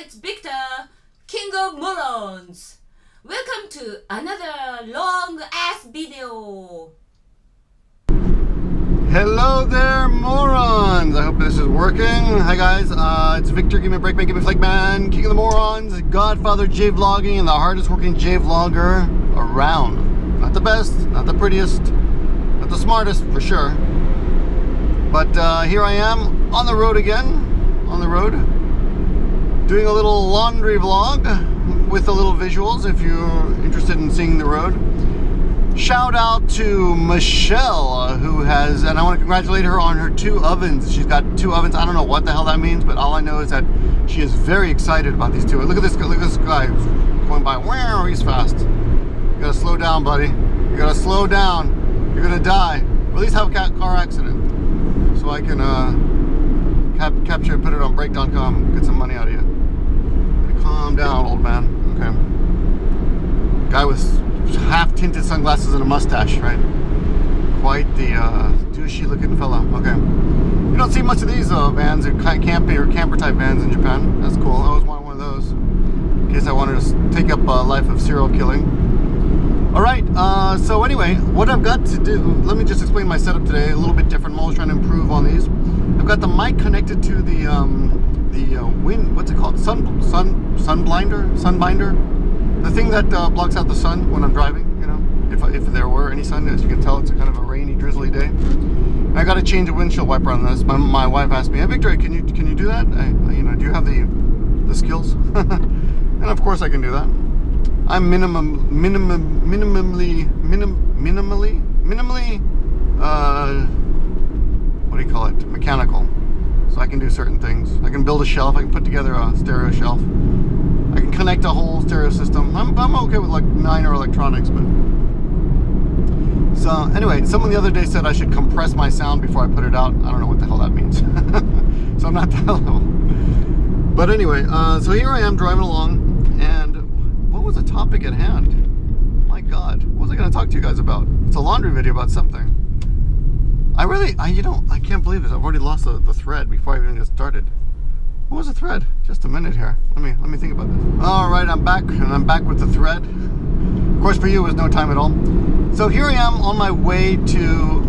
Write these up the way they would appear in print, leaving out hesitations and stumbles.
it's Victor, King of Morons. Welcome to another long-ass video. Hello there, morons! I hope this is working. Hi guys, it's Victor, gimmeabreakman, Flakers, King of the Morons, Godfather J-Vlogging, and the hardest working J-Vlogger around. Not the best, not the prettiest, not the smartest, for sure. But here I am, on the road again. Doing a little laundry vlog with a little visuals if you're interested in seeing the road. Shout out to Michelle, who has, and I want to congratulate her on her 2 ovens. She's got 2 ovens. I don't know what the hell that means, but all I know is that she is very excited about these 2. Look at this guy going by. Wow, he's fast. You gotta slow down, buddy. You gotta slow down. You're gonna die. Or at least have a car accident. So I can capture and put it on break.com and get some money out of you. Calm down, old man. Okay. Guy with half-tinted sunglasses and a mustache, right? Quite the douchey-looking fella. Okay. You don't see much of these vans, or camper-type vans in Japan. That's cool. I always wanted one of those in case I wanted to take up a life of serial killing. All right. So anyway, what I've got to do. Let me just explain my setup today. A little bit different. I'm always trying to improve on these. I've got the mic connected to the wind. What's it called? Sunbinder. The thing that blocks out the sun when I'm driving, you know, if there were any sun. As you can tell, it's a kind of a rainy, drizzly day. I got to change a windshield wiper on this. My wife asked me, "Hey, Victor, can you do that? You know, do you have the skills?" And of course, I can do that. I'm minimally. What do you call it? Mechanical. So I can do certain things. I can build a shelf. I can put together a stereo shelf. I can connect a whole stereo system. I'm okay with like minor electronics, but so anyway, someone the other day said I should compress my sound before I put it out. I don't know what the hell that means. So I'm not that level. But anyway, so here I am driving along, and what was the topic at hand? My God, what was I going to talk to you guys about? It's a laundry video about something. I can't believe this. I've already lost the thread before I even get started. What was the thread? Just a minute here. Let me think about this. All right, I'm back, and I'm back with the thread. Of course, for you, it was no time at all. So here I am on my way to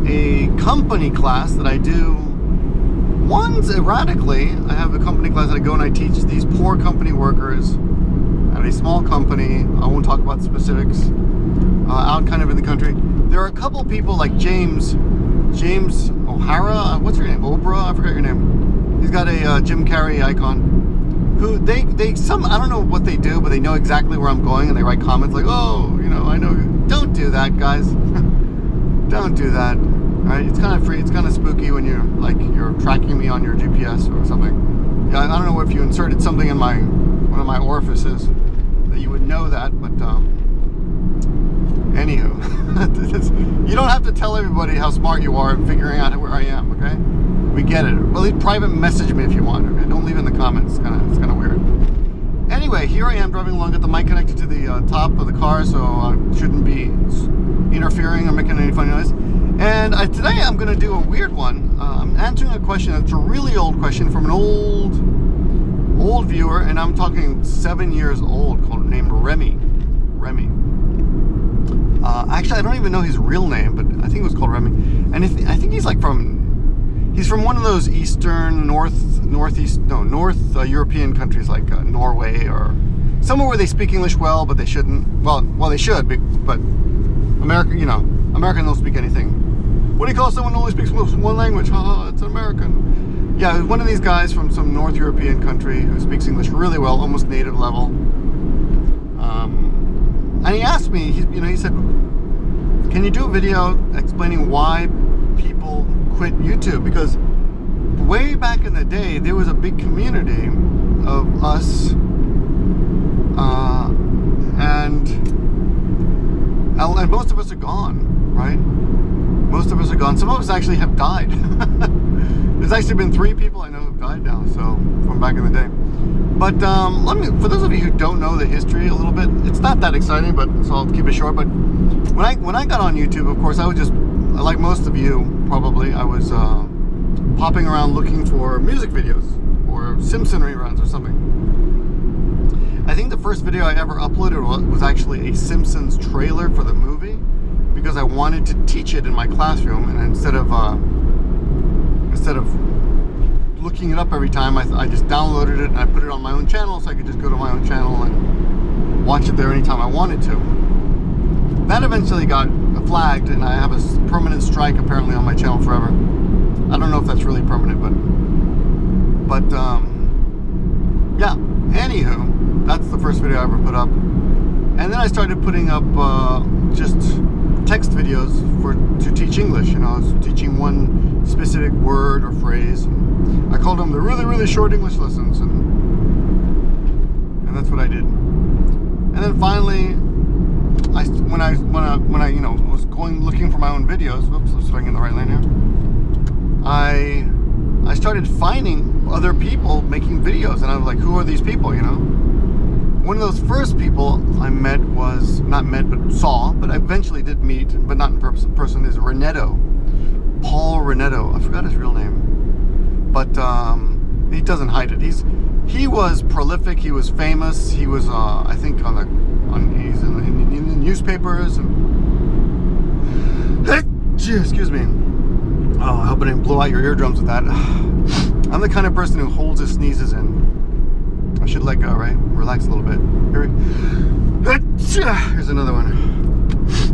a company class that I do. Once erratically, I have a company class that I go and I teach these poor company workers at a small company. I won't talk about the specifics. Out kind of in the country. There are a couple people like James O'Hara. What's your name? Oprah? I forgot your name. He's got a Jim Carrey icon. Who I don't know what they do, but they know exactly where I'm going, and they write comments like, "Oh, you know, I know." Don't do that, guys. Don't do that. All right? It's kind of free. It's kind of spooky when you're tracking me on your GPS or something. Yeah, I don't know if you inserted something in one of my orifices that you would know that, but anywho, you don't have to tell everybody how smart you are in figuring out where I am, okay? We get it. Well, leave private message me if you want, okay? Don't leave in the comments. It's kind of weird. Anyway, here I am driving along, got the mic connected to the top of the car, so I shouldn't be interfering or making any funny noise. And today I'm going to do a weird one. I'm answering a question that's a really old question from an old viewer, and I'm talking 7 years old, named Remy. Actually, I don't even know his real name, but I think it was called Remy. And I think he's from one of those North European countries like Norway or somewhere where they speak English well, but they shouldn't. Well, they should, but America, American don't speak anything. What do you call someone who only speaks one language? It's an American. Yeah, one of these guys from some North European country who speaks English really well, almost native level. And he asked me, he said, "Can you do a video explaining why people quit YouTube?" Because way back in the day, there was a big community of us, and most of us are gone, right? Most of us are gone. Some of us actually have died. There's actually been 3 people I know who've died now, so from back in the day. But for those of you who don't know the history a little bit, it's not that exciting, but so I'll keep it short. But when I got on YouTube, of course, I was just like most of you probably. I was popping around looking for music videos or Simpson reruns or something. I think the first video I ever uploaded was actually a Simpsons trailer for the movie, because I wanted to teach it in my classroom, and instead of looking it up every time, I just downloaded it and I put it on my own channel, so I could just go to my own channel and watch it there anytime I wanted to. That eventually got flagged, and I have a permanent strike apparently on my channel forever. I don't know if that's really permanent, but yeah. Anywho, that's the first video I ever put up, and then I started putting up just text videos to teach English. You know, I was teaching one specific word or phrase. I called them the really, really short English lessons, and that's what I did. And then finally, when I you know was looking for my own videos. Whoops, I'm swinging in the right lane here. I started finding other people making videos, and I was like, who are these people? You know, one of those first people I met was but I eventually did meet, but not in person, is Renetto. Paul Renetto. I forgot his real name, but he doesn't hide it. He was prolific. He was famous. He was I think he's in the newspapers. And excuse me. Oh, I hope I didn't blow out your eardrums with that. I'm the kind of person who holds his sneezes in. I should let go, right? Relax a little bit. Here's another one.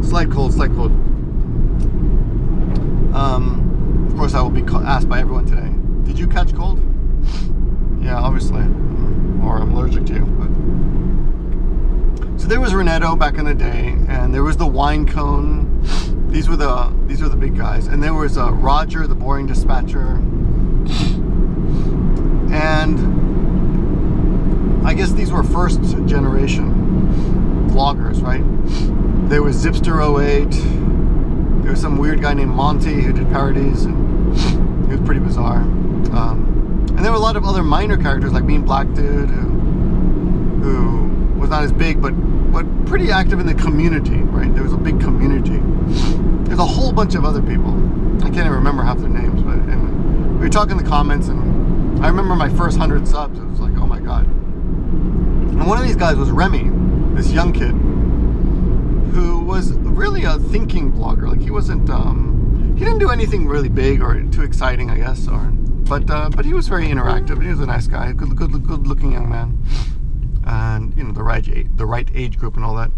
Slight cold. Of course, I will be asked by everyone today, did you catch cold? Yeah, obviously. Or I'm allergic to you. But. So there was Renetto back in the day, and there was the wine cone. These were the big guys, and there was Roger, the boring dispatcher, and I guess these were first generation vloggers, right? There was Zipster08. There was some weird guy named Monty who did parodies, and it was pretty bizarre. And there were a lot of other minor characters like Mean Black Dude, who was not as big, but pretty active in the community, right? There was a big community. There's a whole bunch of other people. I can't even remember half their names, but we were talking in the comments, and I remember my first 100 subs. It was like, oh my god. And one of these guys was Remy, this young kid, who was really a thinking blogger. Like he wasn't, he didn't do anything really big or too exciting, I guess, but he was very interactive. He was a nice guy, good looking young man, and you know the right age group and all that.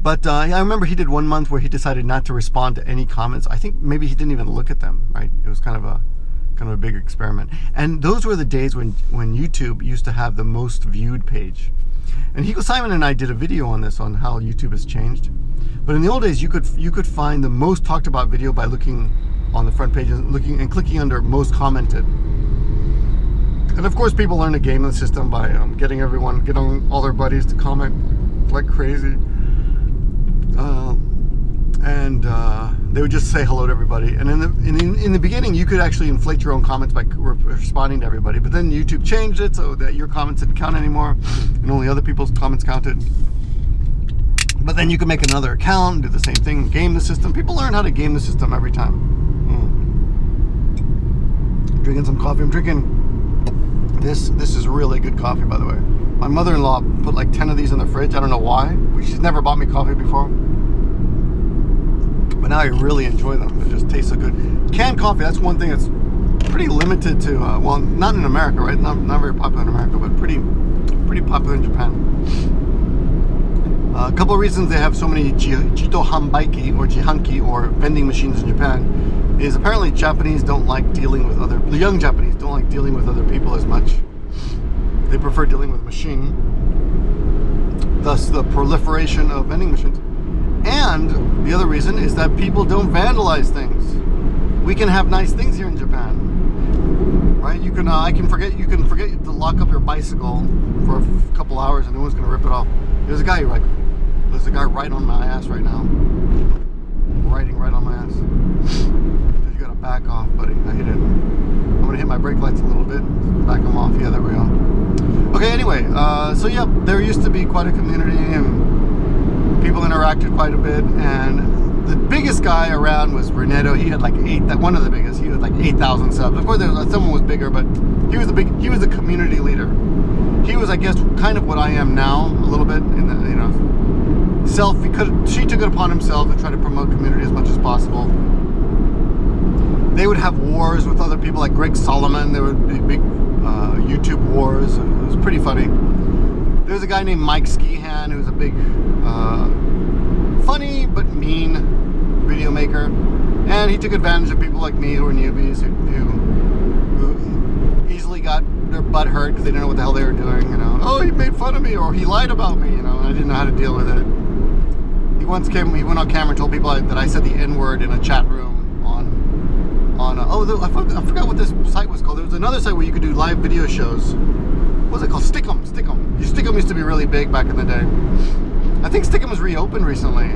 But I remember he did one month where he decided not to respond to any comments. I think maybe he didn't even look at them. Right? It was kind of a big experiment. And those were the days when YouTube used to have the most viewed page. And Simon and I did a video on this, on how YouTube has changed. But in the old days, you could find the most talked about video by looking on the front page and clicking under most commented. And of course, people learn to game the system by getting all their buddies to comment like crazy. They would just say hello to everybody. And in the beginning, you could actually inflate your own comments by responding to everybody. But then YouTube changed it so that your comments didn't count anymore, and only other people's comments counted. But then you could make another account, do the same thing, game the system. People learn how to game the system every time. Drinking some coffee. I'm drinking this. This is really good coffee, by the way. My mother-in-law put like 10 of these in the fridge. I don't know why. She's never bought me coffee before. But now I really enjoy them. It just tastes so good. Canned coffee, that's one thing that's pretty limited to, well, not in America, right? Not very popular in America, but pretty popular in Japan. A couple of reasons they have so many jito hanbaiki or jihanki or vending machines in Japan is apparently the young Japanese don't like dealing with other people as much. They prefer dealing with a machine. Thus the proliferation of vending machines. And the other reason is that people don't vandalize things. We can have nice things here in Japan, right? You can forget to lock up your bicycle for a couple hours and no one's gonna rip it off. There's a guy right on my ass right now, riding right on my ass. You gotta back off, buddy. I hit it. I'm gonna hit my brake lights a little bit, back them off. Yeah, there we go. Okay, anyway, so yeah, there used to be quite a community and people interacted quite a bit, and the biggest guy around was Renato. He had like one of the biggest. He had like 8,000 subs. Of course, someone was bigger, but he was the community leader. He was, I guess, kind of what I am now, a little bit in the, you know, she took it upon himself to try to promote community as much as possible. They would have wars with other people like Greg Solomon. There would be big YouTube wars. It was pretty funny. There was a guy named Mike Skihan who was a big, funny but mean video maker, and he took advantage of people like me who were newbies who easily got their butt hurt because they didn't know what the hell they were doing. You know, oh, he made fun of me, or he lied about me. You know, and I didn't know how to deal with it. He went on camera and told people that I said the N-word in a chat room I forgot what this site was called. There was another site where you could do live video shows. What was it called? Stickem. Stickem used to be really big back in the day. I think Stickem was reopened recently.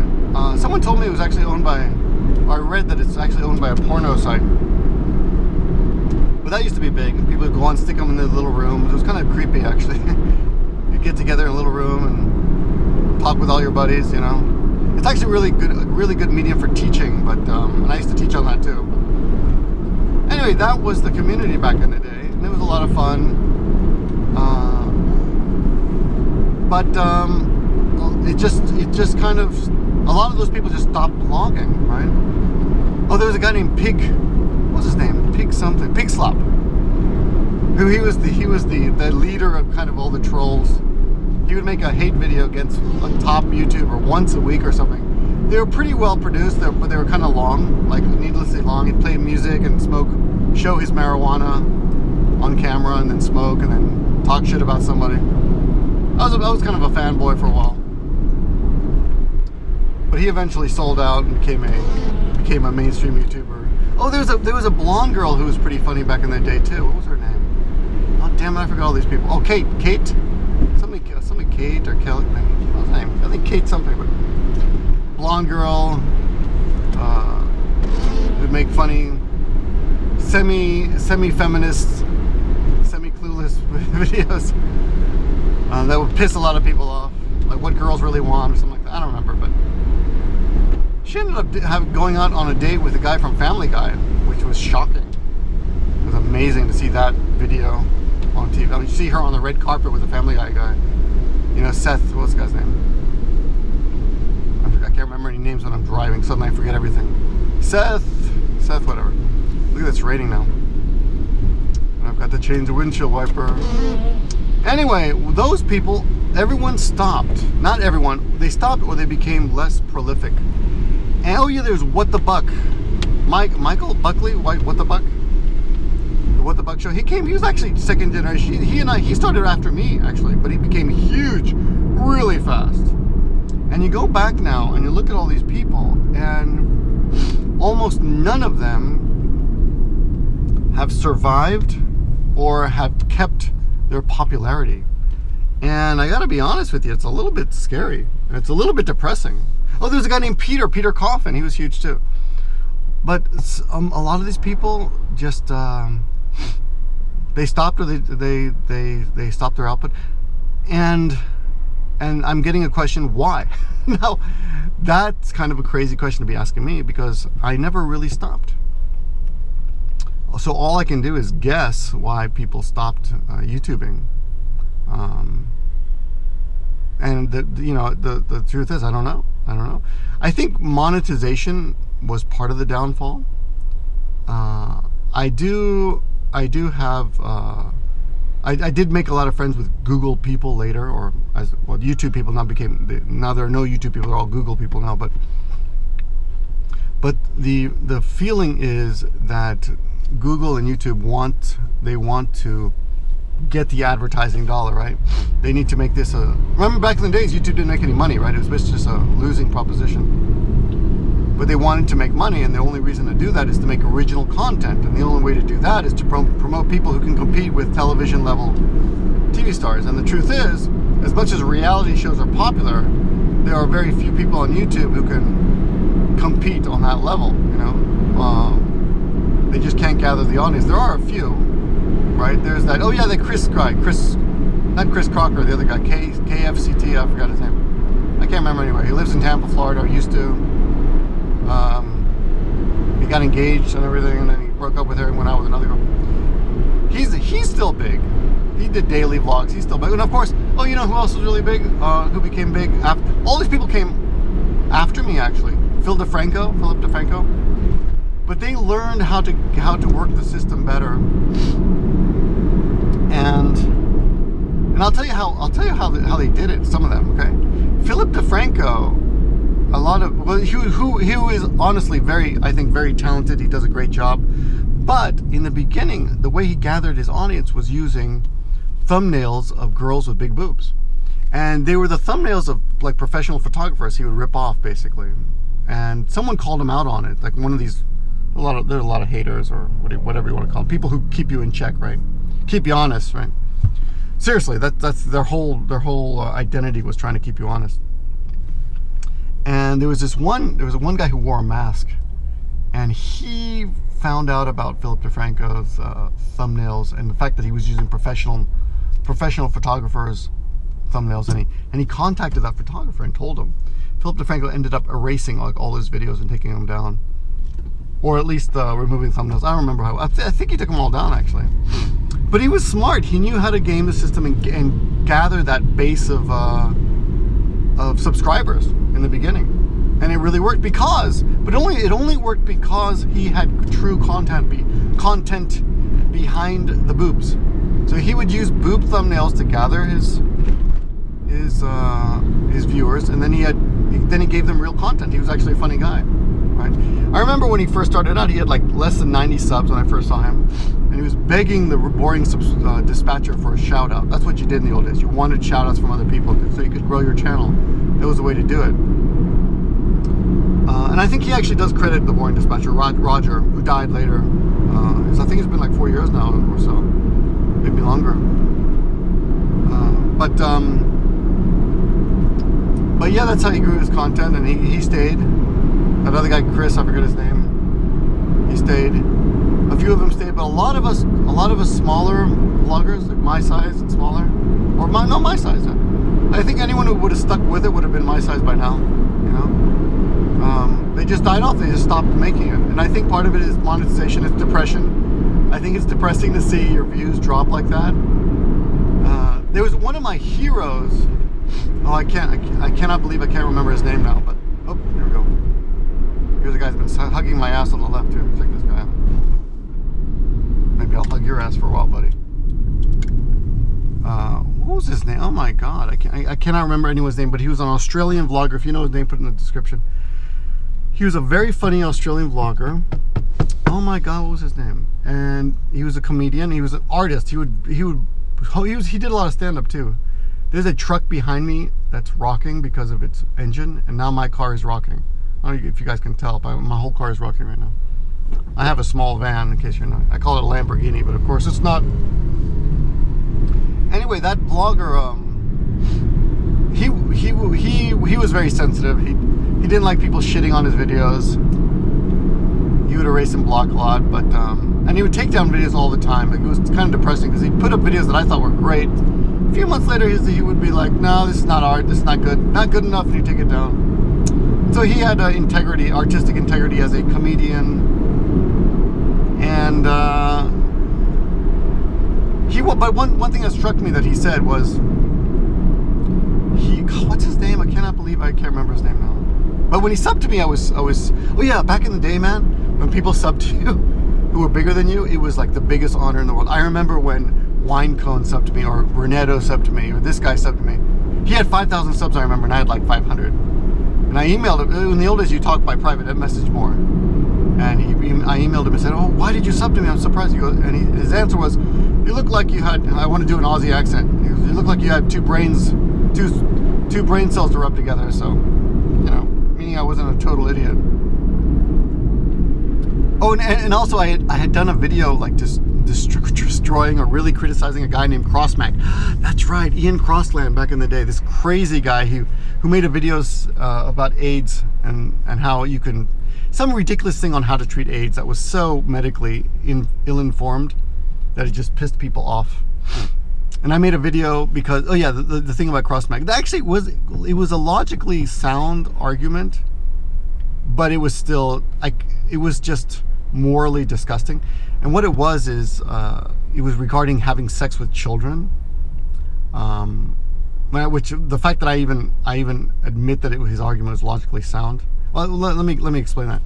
Someone told me it was actually owned by, or I read that it's actually owned by a porno site. But that used to be big. People would go on Stickem in their little rooms. It was kind of creepy, actually. You'd get together in a little room and talk with all your buddies, you know. It's actually a really good medium for teaching, but and I used to teach on that too. Anyway, that was the community back in the day, and it was a lot of fun. But it just kind of, a lot of those people just stopped blogging, right? Oh, there was a guy named Pig, what was his name? Pig something, Pig Slop. Who he was the leader of kind of all the trolls. He would make a hate video against a top YouTuber once a week or something. They were pretty well produced, but they were kind of long, like needlessly long. He'd play music and smoke, show his marijuana on camera, and then smoke, and then talk shit about somebody. I was kind of a fanboy for a while, but he eventually sold out and became a mainstream YouTuber. Oh, there was a blonde girl who was pretty funny back in the day too. What was her name? Oh damn it, I forgot all these people. Oh, Kate, something Kate or Kelly. What was her name? I think Kate something. But blonde girl would make funny, semi-feminist, semi-clueless videos that would piss a lot of people off, like what girls really want or something like that. I don't remember, but she ended up going out on a date with a guy from Family Guy, which was shocking. It was amazing to see that video on TV. I mean, you see her on the red carpet with the Family Guy guy. You know, Seth, what's the guy's name? I can't remember any names when I'm driving. Suddenly I forget everything. Seth, whatever. Look at this rating now. And I've got to change the windshield wiper. Anyway, those people, everyone stopped. Not everyone. They stopped, or they became less prolific. And oh yeah, there's What the Buck. Michael Buckley, What the Buck? The What the Buck show. He was actually second generation. He started after me, actually, but he became huge really fast. And you go back now and you look at all these people, and almost none of them have survived or have kept their popularity. And I gotta be honest with you, it's a little bit scary. It's a little bit depressing. Oh, there's a guy named Peter Coffin. He was huge too. But a lot of these people just they stopped, or they stopped their output. And I'm getting a question, why? Now, that's kind of a crazy question to be asking me, because I never really stopped. So all I can do is guess why people stopped YouTubing. And the truth is, I don't know. I think monetization was part of the downfall. I did make a lot of friends with Google people later, or YouTube people now there are no YouTube people, they're all Google people now, but the feeling is that Google and YouTube want to get the advertising dollar, right? They need to make this remember back in the days, YouTube didn't make any money, right? It was just a losing proposition. But they wanted to make money, and the only reason to do that is to make original content. And the only way to do that is to promote people who can compete with television level TV stars. And the truth is, as much as reality shows are popular, there are very few people on YouTube who can compete on that level, you know? They just can't gather the audience. There are a few, right? There's that, oh yeah, not Chris Crocker, the other guy, KFCT, I forgot his name. I can't remember anyway. He lives in Tampa, Florida, or used to. He got engaged and everything, and then he broke up with her and went out with another girl. He's still big. He did daily vlogs. He's still big. And of course, oh, you know who else was really big? Who became big after? All these people came after me, actually. Philip DeFranco. But they learned how to work the system better. And I'll tell you how they did it. Some of them, okay. Philip DeFranco, he is honestly very talented. He does a great job. But in the beginning, the way he gathered his audience was using thumbnails of girls with big boobs, and they were the thumbnails of like professional photographers he would rip off basically. And someone called him out on it, like one of these. There's a lot of haters, or whatever you want to call them, people who keep you in check, right? Keep you honest, right? Seriously, that's their whole identity was trying to keep you honest. And there was one guy who wore a mask, and he found out about Philip DeFranco's thumbnails and the fact that he was using professional photographers' thumbnails, and he contacted that photographer and told him. Philip DeFranco ended up erasing like all his videos and taking them down, or at least removing thumbnails. I don't remember how. I think he took them all down actually. But he was smart. He knew how to game the system and gather that base of subscribers in the beginning. And it really worked it only worked because he had true content behind the boobs. So he would use boob thumbnails to gather his viewers, and then he gave them real content. He was actually a funny guy, right? I remember when he first started out, he had like less than 90 subs when I first saw him, and he was begging the boring dispatcher for a shout out. That's what you did in the old days. You wanted shout outs from other people so you could grow your channel. That was the way to do it. And I think he actually does credit the boring dispatcher, Roger, who died later. I think it's been like 4 years now or so, maybe longer. But yeah, that's how he grew his content, and he stayed. That other guy, Chris, I forget his name. He stayed. A few of them stayed, but a lot of us smaller vloggers, like my size and smaller, or not my size. I think anyone who would have stuck with it would have been my size by now. You know. They just died off. They just stopped making it. And I think part of it is monetization. It's depression. I think it's depressing to see your views drop like that. There was one of my heroes. Oh, I cannot believe I can't remember his name now. But oh, here we go. Here's a guy who's been hugging my ass on the left too. Check this guy out. Maybe I'll hug your ass for a while, buddy. What was his name? Oh my God, I cannot remember anyone's name. But he was an Australian vlogger. If you know his name, put it in the description. He was a very funny Australian vlogger. Oh my God, what was his name? And he was a comedian. He was an artist. He did a lot of stand-up too. There's a truck behind me that's rocking because of its engine, and now my car is rocking. I don't know if you guys can tell, but my whole car is rocking right now. I have a small van, in case you're not. I call it a Lamborghini, but of course it's not. Anyway, that vlogger, he was very sensitive. He didn't like people shitting on his videos. He would erase and block a lot, but and he would take down videos all the time. Like, it was kind of depressing because he put up videos that I thought were great. A few months later, he would be like, "No, this is not art. This is not good enough," and he'd take it down. So he had integrity, artistic integrity as a comedian, and But one thing that struck me that he said was, what's his name? I cannot believe I can't remember his name now. But when he subbed to me, I was, oh yeah, back in the day, man, when people subbed to you who were bigger than you, it was like the biggest honor in the world. I remember when Winecone subbed to me, or Brunetto subbed to me, or this guy subbed to me. He had 5,000 subs, I remember, and I had like 500. And I emailed him. In the old days, you talk by private message more. And I emailed him and said, "Oh, why did you sub to me? I'm surprised." He goes, and his answer was, "You look like you had." I want to do an Aussie accent. He goes, "You look like you had two brain cells to rub together." So, you know, meaning I wasn't a total idiot. Oh, and also I had done a video like just destroying or really criticizing a guy named Crossmac. That's right, Ian Crossland back in the day. This crazy guy who made a videos about AIDS and how you can, some ridiculous thing on how to treat AIDS that was so medically ill-informed that it just pissed people off. And I made a video because, oh yeah, the thing about Crossmac, actually it was a logically sound argument, but it was still like, it was just morally disgusting. And what it was is it was regarding having sex with children, which the fact that I even admit that his argument was logically sound. Well, let me explain that.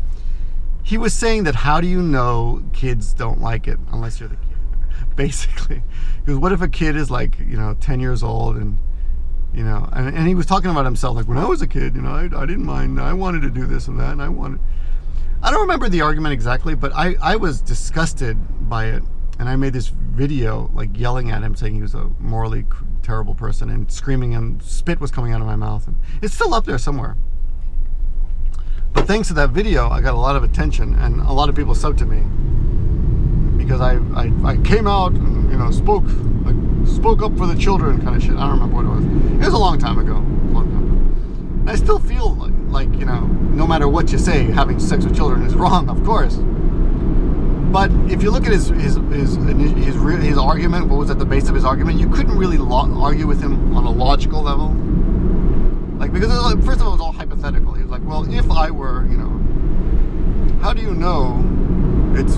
He was saying that how do you know kids don't like it unless you're the kid, basically. Because what if a kid is like, 10 years old and, and he was talking about himself, like, when I was a kid, I didn't mind, I wanted to do this and that, and I don't remember the argument exactly, but I was disgusted by it, and I made this video, like, yelling at him, saying he was a morally terrible person, and screaming, and spit was coming out of my mouth, and it's still up there somewhere. But thanks to that video, I got a lot of attention, and a lot of people subbed to me because I came out and spoke up for the children, kind of shit. I don't remember what it was. It was a long time ago. And I still feel like no matter what you say, having sex with children is wrong, of course. But if you look at his argument, what was at the base of his argument, you couldn't really argue with him on a logical level. Like, because it was, first of all, it was all hypothetical. He was like, well, if I were, how do you know it's...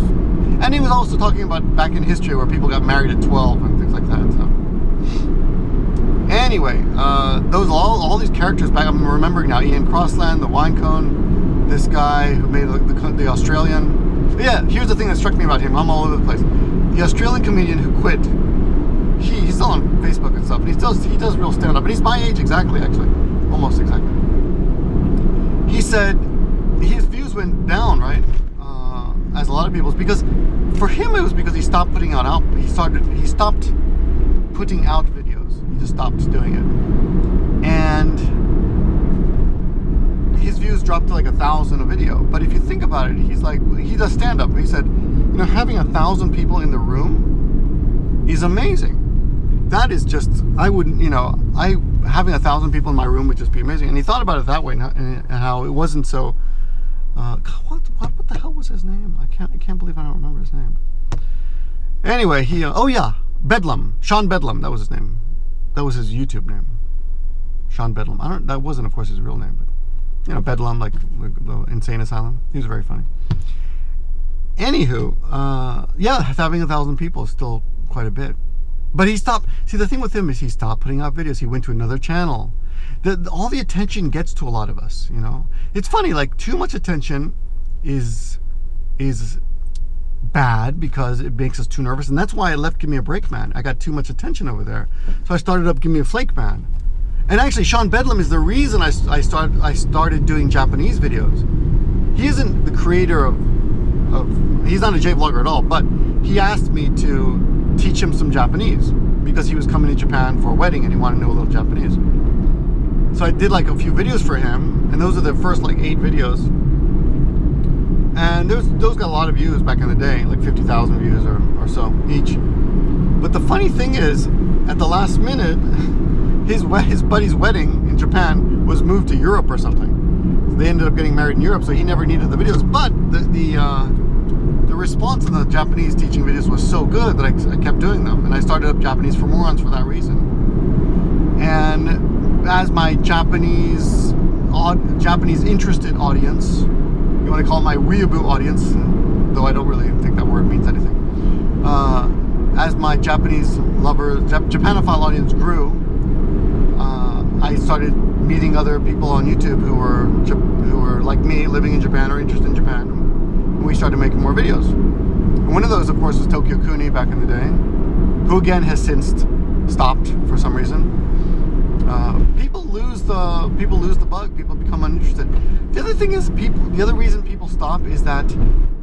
And he was also talking about back in history where people got married at 12 and things like that. So anyway, those all these characters back, I'm remembering now. Ian Crossland, the wine cone, this guy who made the Australian. But yeah, here's the thing that struck me about him. I'm all over the place. The Australian comedian who quit. He's still on Facebook and stuff, and he does real stand-up, and he's my age exactly, actually. Almost exactly. He said his views went down, right? As a lot of people's, because for him it was because he stopped putting out he stopped putting out videos. He just stopped doing it, and his views dropped to like 1,000 a video. But if you think about it, he does stand-up. He said, having 1,000 people in the room is amazing. That is just, having 1,000 people in my room would just be amazing. And he thought about it that way, and how it wasn't so. What the hell was his name? I can't believe I don't remember his name. Anyway, Bedlam, Sean Bedlam. That was his name. That was his YouTube name. Sean Bedlam. That wasn't, of course, his real name, but Bedlam, like the insane asylum. He was very funny. Anywho, having 1,000 people is still quite a bit. But he stopped. See, the thing with him is he stopped putting out videos. He went to another channel. All the attention gets to a lot of us, It's funny, like, too much attention is bad because it makes us too nervous. And that's why I left gimmeabreakman. I got too much attention over there. So I started up gimmeaflakeman. And actually, Sean Bedlam is the reason I started doing Japanese videos. He isn't the creator of he's not a J-vlogger at all, but he asked me to teach him some Japanese because he was coming to Japan for a wedding and he wanted to know a little Japanese. So I did like a few videos for him, and those are the first like 8 videos. And those got a lot of views back in the day, like 50,000 views or so each. But the funny thing is, at the last minute, his buddy's wedding in Japan was moved to Europe or something. So they ended up getting married in Europe, so he never needed the videos. But the response in the Japanese teaching videos was so good that I kept doing them, and I started up Japanese for Morons for that reason. And as my Japanese interested audience, you want to call it my weeaboo audience, though I don't really think that word means anything. As my Japanese lovers, Japanophile audience grew, I started meeting other people on YouTube who were like me, living in Japan or interested in Japan. And we started making more videos. And one of those, of course, was Tokyo Kuni back in the day, who again has since stopped for some reason. People lose the bug. People become uninterested. The other thing is, the other reason people stop is that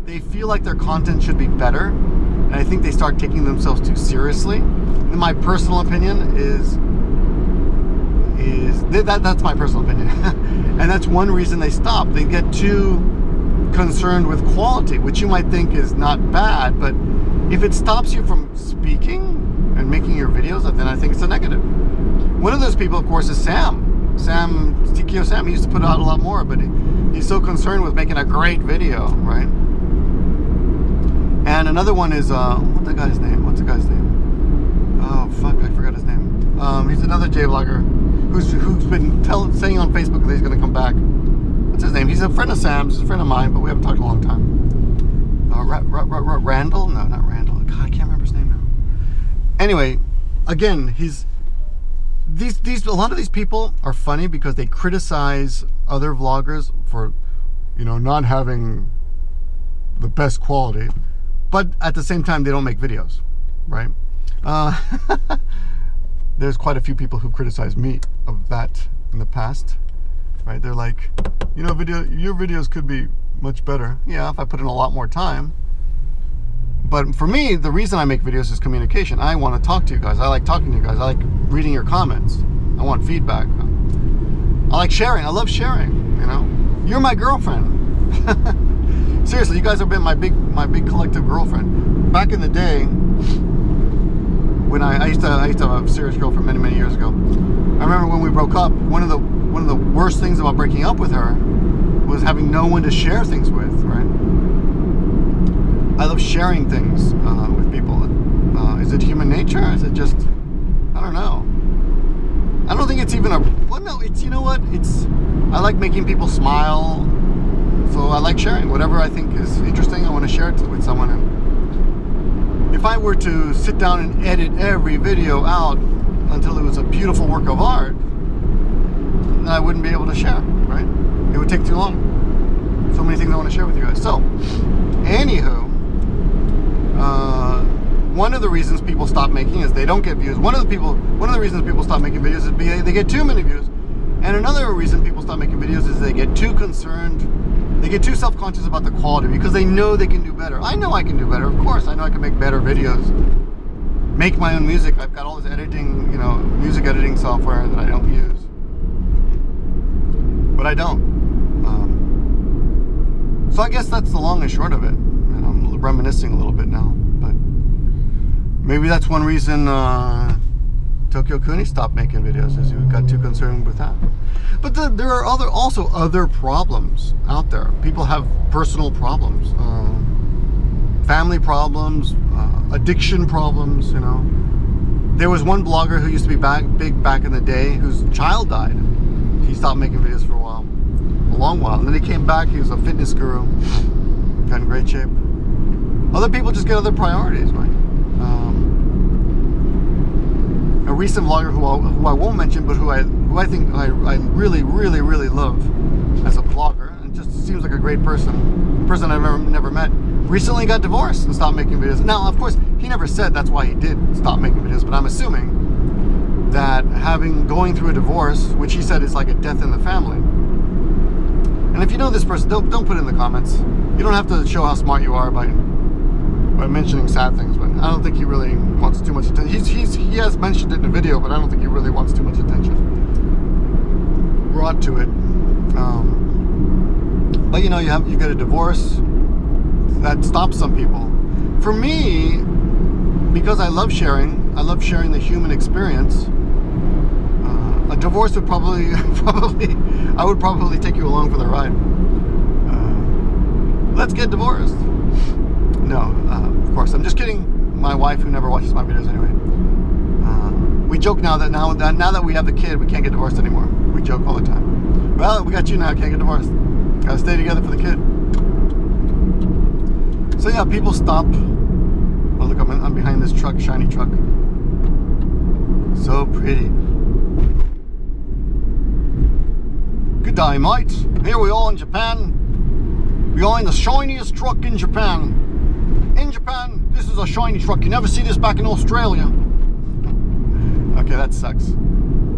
they feel like their content should be better, and I think they start taking themselves too seriously. And my personal opinion is that's my personal opinion, and that's one reason they stop. They get too concerned with quality, which you might think is not bad, but if it stops you from speaking and making your videos, then I think it's a negative. One of those people, of course, is Tikio Sam. He used to put out a lot more, but he's so concerned with making a great video, right? And another one is, what's the guy's name? Oh, fuck, I forgot his name. He's another J-vlogger who's been saying on Facebook that he's going to come back. what's his name? He's a friend of Sam's, he's a friend of mine, but we haven't talked in a long time. Randall? No, not Randall. God, I can't remember his name now. Anyway, again, a lot of these people are funny because they criticize other vloggers for, not having the best quality, but at the same time they don't make videos, right? There's quite a few people who criticize me of that in the past, right? They're like, your videos could be much better. Yeah, if I put in a lot more time. But for me, the reason I make videos is communication. I want to talk to you guys. I like talking to you guys. I like reading your comments. I want feedback. I like sharing. I love sharing, You're my girlfriend. Seriously, you guys have been my big collective girlfriend. Back in the day, when I used to have a serious girlfriend many years ago. I remember when we broke up, one of the worst things about breaking up with her was having no one to share things with, right? I love sharing things with people. Is it human nature? Is it just, I don't know. I don't think it's even it's, I like making people smile. So I like sharing whatever I think is interesting. I want to share it with someone. And if I were to sit down and edit every video out until it was a beautiful work of art, then I wouldn't be able to share, right? It would take too long. So many things I want to share with you guys. So, anywho, one of the reasons people stop making is they don't get views. One of the reasons people stop making videos is they get too many views. And another reason people stop making videos is they get too concerned. They get too self-conscious about the quality because they know they can do better. I know I can do better. Of course, I know I can make better videos. Make my own music. I've got all this editing, music editing software that I don't use. But I don't. So I guess that's the long and short of it. And I'm reminiscing a little bit now. But maybe that's one reason Tokyo Kuni stopped making videos, is he got too concerned with that. But there are also other problems out there. People have personal problems, family problems, addiction problems. There was one blogger who used to be big back in the day, whose child died. He stopped making videos for a long while, and then he came back. He was a fitness guru, got in great shape. Other people just get other priorities, right? A recent vlogger who I won't mention, but who I think I really love as a vlogger, and just seems like a great person I've never met, recently got divorced and stopped making videos. Now, of course, he never said that's why he did stop making videos, but I'm assuming that going through a divorce, which he said is like a death in the family. And if you know this person, don't put it in the comments. You don't have to show how smart you are by mentioning sad things, but I don't think he really wants too much attention. He has mentioned it in a video, but I don't think he really wants too much attention brought to it. But you get a divorce that stops some people. For me, because I love sharing the human experience. A divorce would probably I would probably take you along for the ride. Let's get divorced. No, of course, I'm just kidding. My wife, who never watches my videos anyway. We joke now that we have the kid, we can't get divorced anymore. We joke all the time. Well, we got you now, can't get divorced. Gotta stay together for the kid. So yeah, people stop. Oh look, I'm behind this truck, shiny truck. So pretty. Good day, mate. Here we are in Japan. We are in the shiniest truck in Japan. In Japan, this is a shiny truck. You never see this back in Australia. Okay, that sucks.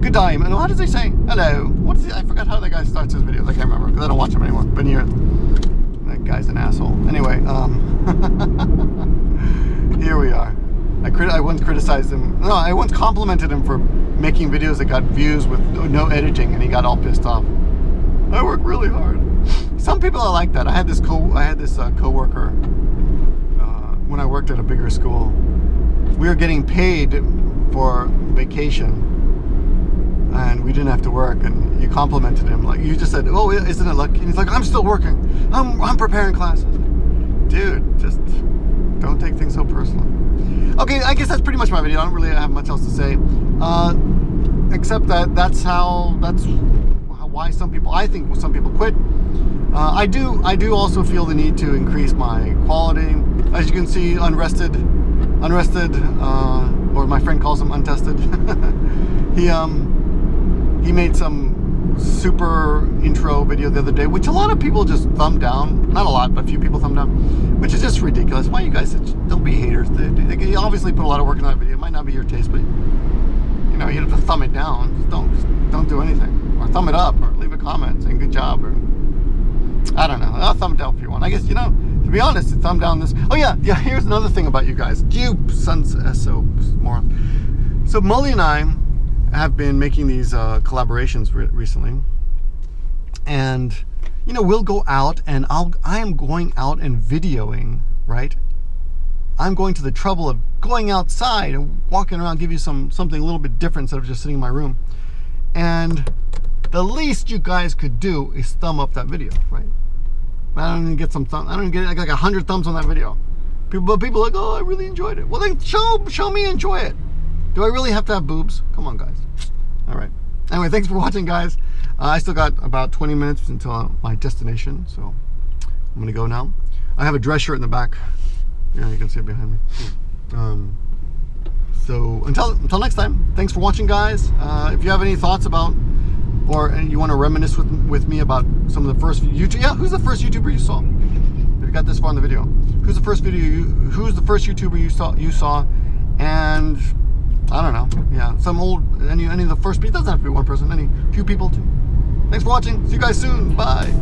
Good day, and how does he say? Hello. I forgot how that guy starts his videos. I can't remember because I don't watch him anymore. But here, that guy's an asshole. Anyway, here we are. I once criticized him. No, I once complimented him for making videos that got views with no editing, and he got all pissed off. I work really hard. Some people are like that. I had this coworker when I worked at a bigger school. We were getting paid for vacation, and we didn't have to work. And you complimented him, like you just said, "Oh, isn't it lucky?" And he's like, "I'm still working. I'm preparing classes." Dude, just don't take things so personally. Okay, I guess that's pretty much my video. I don't really have much else to say, except that's why I think some people quit. I do also feel the need to increase my quality. As you can see, unrested, or my friend calls him untested. He made some super intro video the other day, which a lot of people just thumbed down. Not a lot, but a few people thumbed down, which is just ridiculous. Why you guys don't be haters? They obviously put a lot of work in that video. It might not be your taste, but you know, you have to thumb it down. Just don't do anything, or thumb it up, or leave a comment saying good job, or I don't know. I'll thumb it down if you want. I guess, you know, to be honest, thumb down this. Oh yeah. Here's another thing about you guys. You sons so moron. So Mully and I have been making these collaborations recently, and you know, we'll go out and I am going out and videoing, right? I'm going to the trouble of going outside and walking around, give you something a little bit different instead of just sitting in my room. And the least you guys could do is thumb up that video, right? I don't even get I don't get like 100 thumbs on that video. People are like, oh, I really enjoyed it. Well, then show me enjoy it. Do I really have to have boobs? Come on, guys. All right. Anyway, thanks for watching, guys. I still got about 20 minutes until my destination, so I'm gonna go now. I have a dress shirt in the back. Yeah, you can see it behind me. So until next time, thanks for watching, guys. If you have any thoughts about, or you want to reminisce with me about some of the first YouTube, yeah, who's the first YouTuber you saw? If you got this far in the video, who's the first YouTuber you saw, and I don't know, yeah, some old, any of the first people. It doesn't have to be one person, any few people too. Thanks for watching. See you guys soon. Bye.